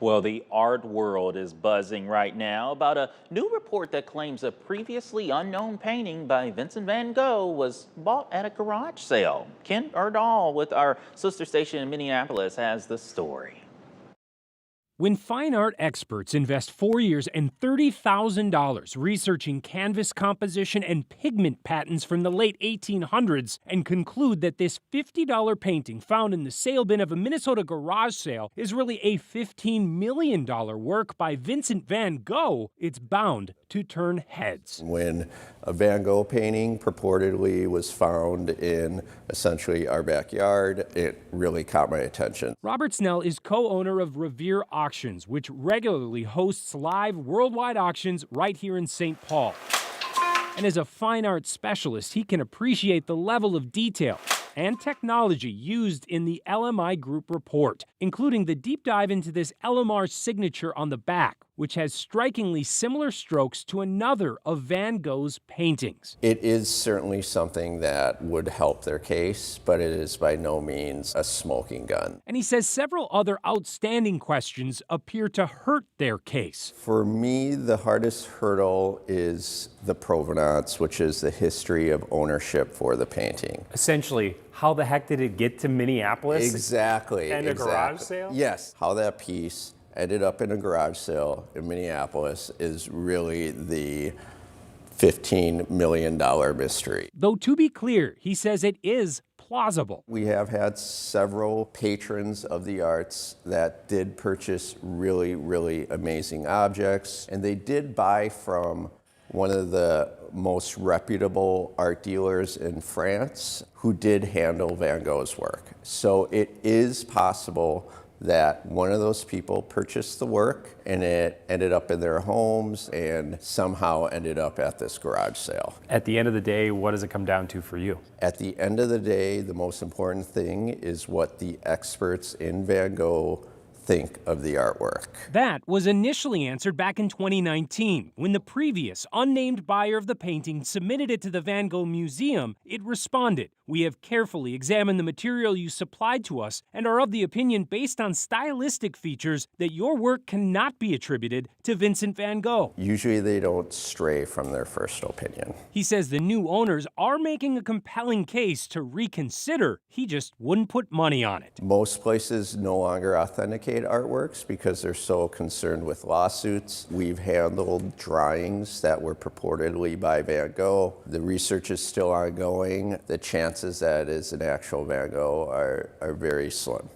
Well, the art world is buzzing right now about a new report that claims a previously unknown painting by Vincent van Gogh was bought at a garage sale. Ken Erdahl with our sister station in Minneapolis has the story. When fine art experts invest 4 years and $30,000 researching canvas composition and pigment patterns from the late 1800s and conclude that this $50 painting found in the sale bin of a Minnesota garage sale is really a $15 million work by Vincent van Gogh, it's bound to turn heads. When a Van Gogh painting purportedly was found in essentially our backyard, it really caught my attention. Robert Snell is co-owner of Revere Auctions, which regularly hosts live worldwide auctions right here in St. Paul. And as a fine arts specialist, he can appreciate the level of detail and technology used in the LMI Group report, including the deep dive into this LMR signature on the back, which has strikingly similar strokes to another of Van Gogh's paintings. It is certainly something that would help their case, but it is by no means a smoking gun. And he says several other outstanding questions appear to hurt their case. For me, the hardest hurdle is the provenance, which is the history of ownership for the painting. Essentially, how the heck did it get to Minneapolis? Exactly. And a garage sale? Yes. How that piece ended up in a garage sale in Minneapolis is really the $15 million mystery. Though to be clear, he says it is plausible. We have had several patrons of the arts that did purchase really, really amazing objects, and they did buy from one of the most reputable art dealers in France who did handle Van Gogh's work. So it is possible that one of those people purchased the work and it ended up in their homes and somehow ended up at this garage sale. At the end of the day, what does it come down to for you? At the end of the day, the most important thing is what the experts in Van Gogh think of the artwork. That was initially answered back in 2019. When the previous unnamed buyer of the painting submitted it to the Van Gogh Museum, it responded, "We have carefully examined the material you supplied to us and are of the opinion, based on stylistic features, that your work cannot be attributed to Vincent van Gogh." Usually they don't stray from their first opinion. He says the new owners are making a compelling case to reconsider. He just wouldn't put money on it. Most places no longer authenticate artworks because they're so concerned with lawsuits. We've handled drawings that were purportedly by Van Gogh. The research is still ongoing. The chances that it is an actual Van Gogh are very slim.